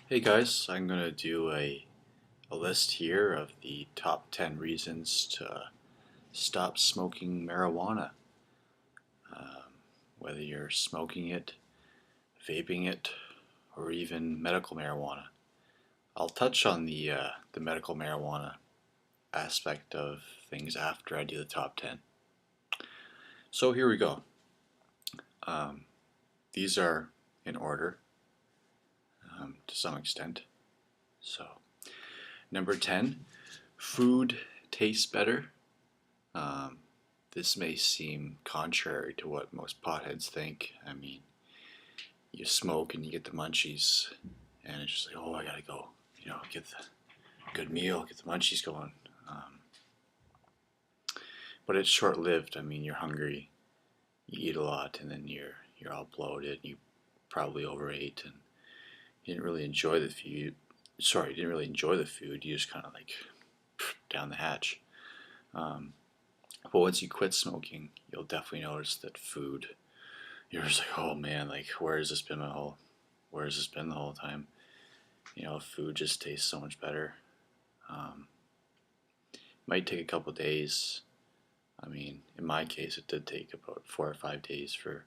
Hey guys, I'm going to do a list here of the top 10 reasons to stop smoking marijuana. Um, Whether you're smoking it, vaping it, or even medical marijuana. I'll touch on the medical marijuana aspect of things after I do the top 10. So here we go. Um, these are in order to some extent. So, number 10, food tastes better. Um, this may seem contrary to what most potheads think. I mean, you smoke and you get the munchies, and it's just like, oh, I gotta go, get the good meal, get the munchies going. Um, but it's short lived. I mean, you're hungry, you eat a lot, and then you're all bloated. You probably overate, and you didn't really enjoy the food. Sorry, you didn't really enjoy the food. You just kind of like down the hatch. Um, but once you quit smoking, you'll definitely notice that food, you're just like, oh man, like where has this been the whole time? Food just tastes so much better. Um, Might take a couple days. I mean, in my case, it did take about 4 or 5 days for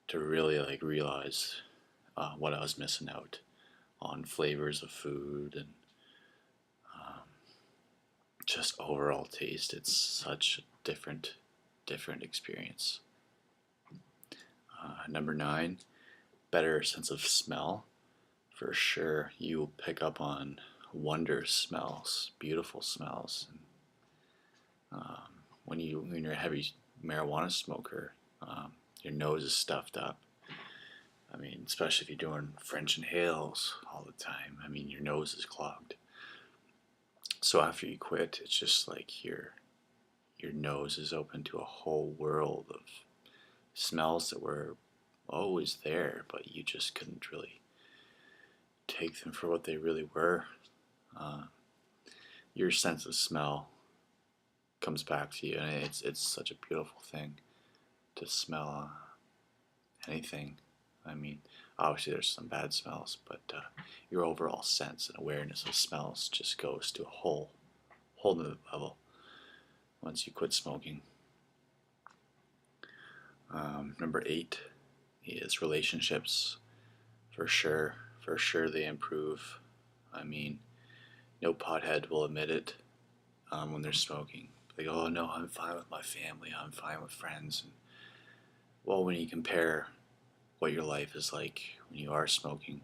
to really like realize what I was missing out on flavors of food and um, just overall taste. It's such a different experience. Number nine, better sense of smell. For sure, you pick up on wondrous smells, beautiful smells. When you're a heavy marijuana smoker, your nose is stuffed up. I mean, especially if you're doing French inhales all the time. I mean, your nose is clogged. So after you quit, it's just like your nose is open to a whole world of smells that were always there, but you just couldn't really take them for what they really were. Uh, your sense of smell comes back to you, and it's such a beautiful thing to smell anything. I mean, obviously there's some bad smells, but your overall sense and awareness of smells just goes to a whole new level once you quit smoking. Number eight is relationships. For sure they improve. I mean, no pothead will admit it when they're smoking. Like, oh no, I'm fine with my family. I'm fine with friends. And, well, when you compare what your life is like when you are smoking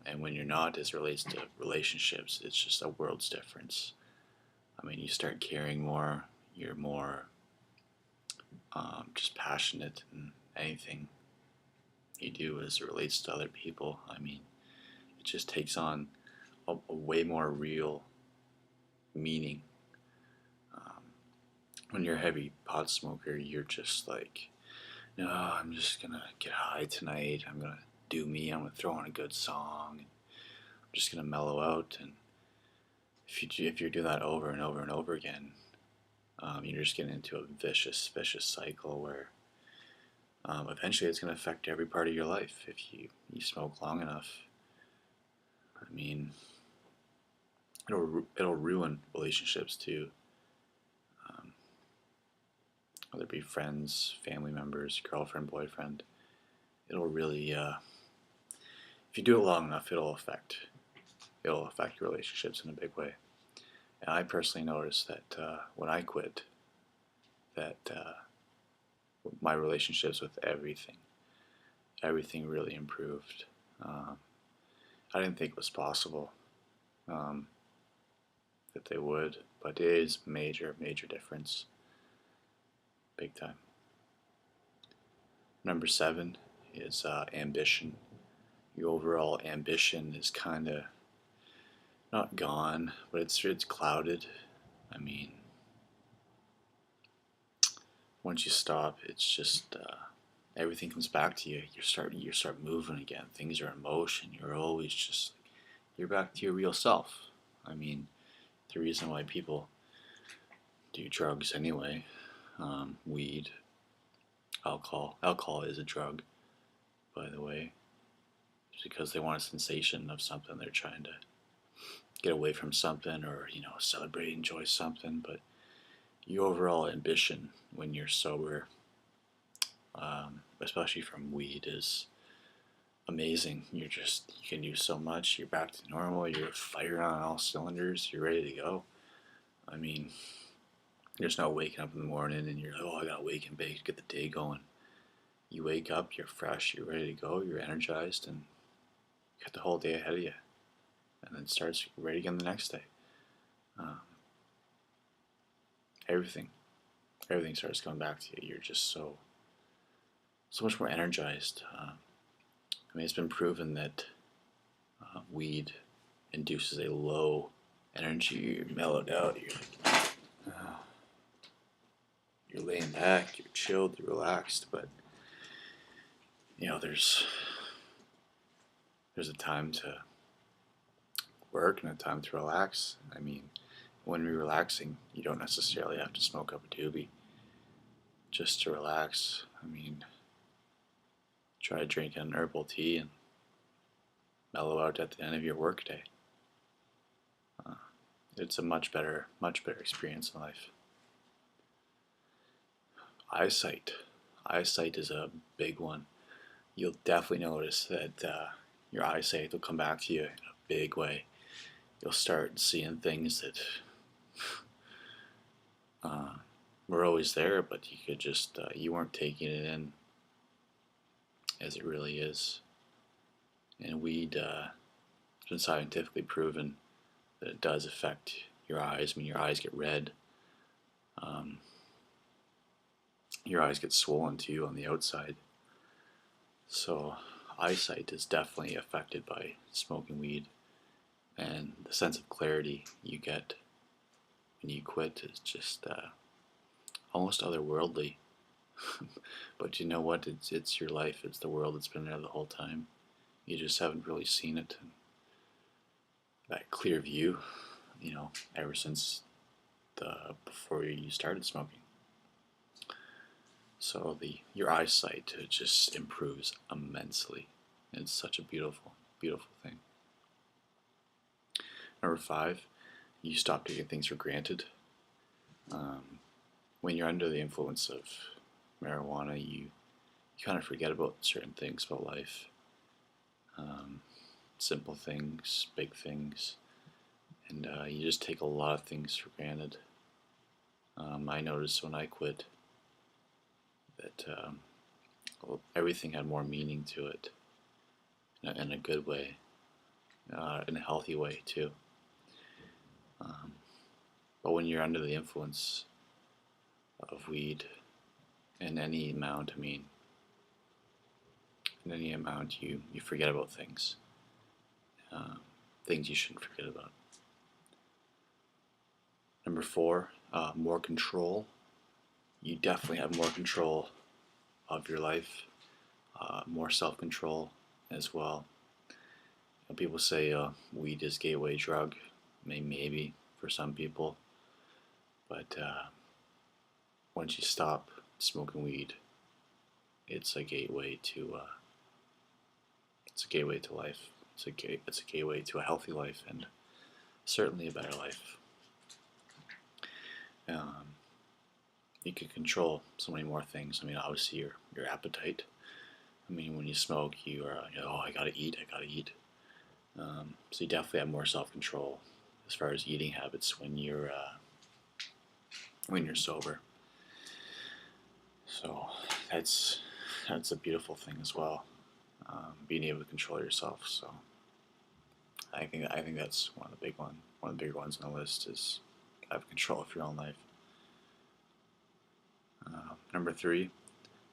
and when you're not, as it relates to relationships, it's just a world's difference. I mean, you start caring more. You're more just passionate in anything you do as it relates to other people. I mean, it just takes on a way more real meaning. Um, when you're a heavy pot smoker, you're just like, no, I'm just gonna get high tonight. I'm gonna do me. I'm gonna throw on a good song. I'm just gonna mellow out. And if you do that over and over and over again, you're just getting into a vicious cycle where eventually it's gonna affect every part of your life if you smoke long enough. I mean, it'll ruin relationships too. Um, Whether it be friends, family members, girlfriend, boyfriend, it'll really if you do it long enough, it'll affect your relationships in a big way. And I personally noticed that when I quit, that my relationships with everything really improved. Um, I didn't think it was possible um, that they would, but it is major difference, big time. Number seven is ambition. Your overall ambition is kind of not gone, but it's clouded. I mean, once you stop, it's just everything comes back to you. You start moving again. Things are in motion. You're always just you're back to your real self. I mean, the reason why people do drugs anyway, weed, alcohol. Alcohol is a drug, by the way. because they want a sensation of something. They're trying to get away from something, or celebrate, enjoy something. But your overall ambition when you're sober, especially from weed, is amazing. You can do so much. You're back to normal. You're firing on all cylinders. You're ready to go. I mean, there's no waking up in the morning and you're like, oh, I gotta wake and bake, get the day going. You wake up, you're fresh, you're ready to go, you're energized, and you got the whole day ahead of you. And then starts ready again the next day. Um, everything starts coming back to you. You're just so much more energized. It's been proven that weed induces a low energy. You're mellowed out. You're laying back. You're chilled. You're relaxed. But there's a time to work and a time to relax. I mean, when you're relaxing, you don't necessarily have to smoke up a doobie just to relax. I mean, try drinking an herbal tea and mellow out at the end of your workday. It's a much better experience in life. Eyesight is a big one. You'll definitely notice that your eyesight will come back to you in a big way. You'll start seeing things that were always there, but you could just you weren't taking it in as it really is. And weed, it's been scientifically proven that it does affect your eyes. I mean, your eyes get red. Your eyes get swollen too on the outside. So eyesight is definitely affected by smoking weed, and the sense of clarity you get when you quit is just almost otherworldly. But you know what? It's your life. It's the world that's been there the whole time. You just haven't really seen it. And that clear view, ever since before you started smoking. So your eyesight just improves immensely. It's such a beautiful, beautiful thing. Number 5, you stop taking things for granted. When you're under the influence of marijuana, you kind of forget about certain things about life. Simple things, big things, and you just take a lot of things for granted. I noticed when I quit that everything had more meaning to it, in a good way, in a healthy way too. But when you're under the influence of weed in any amount, in any amount, you forget about things. Things you shouldn't forget about. Number 4, more control. You definitely have more control of your life, more self-control as well. People say weed is gateway drug, maybe for some people, but once you stop smoking weed, it's a gateway to life. It's a gateway to a healthy life, and certainly a better life. You can control so many more things. Obviously your appetite. When you smoke, you are I gotta eat. So you definitely have more self-control as far as eating habits when you're sober. So that's a beautiful thing as well. Being able to control yourself. So I think that's one of the bigger ones on the list is have control of your own life. Number 3,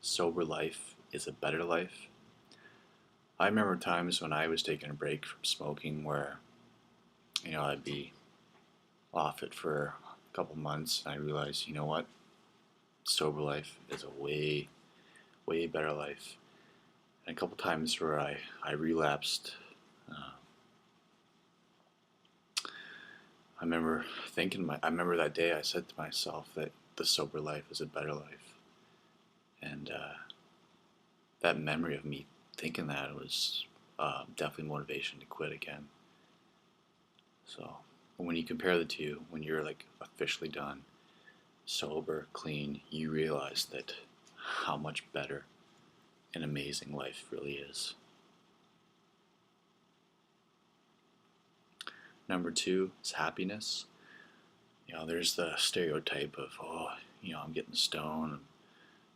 sober life is a better life. I remember times when I was taking a break from smoking where, I'd be off it for a couple months, and I realized, what? Sober life is a way, way better life. And a couple times where I relapsed, I remember that day I said to myself that the sober life is a better life. And that memory of me thinking that was definitely motivation to quit again. So when you compare the two, when you're like officially done, sober, clean, you realize that how much better and amazing life really is. Number two is happiness. There's the stereotype of, oh, I'm getting stoned, I'm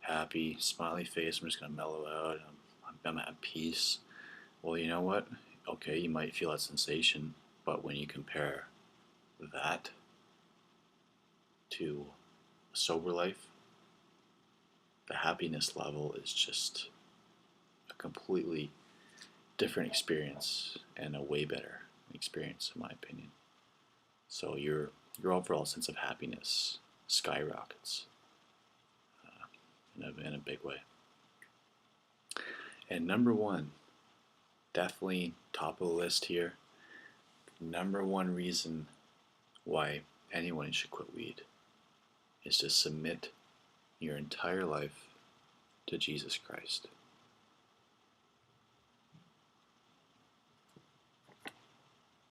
happy, smiley face, I'm just going to mellow out, I'm at peace. Well, you know what? Okay, you might feel that sensation, but when you compare that to a sober life, the happiness level is just a completely different experience and a way better experience, in my opinion. So your overall sense of happiness skyrockets in a big way. And number one, definitely top of the list here. Number one reason why anyone should quit weed is to submit your entire life to Jesus Christ.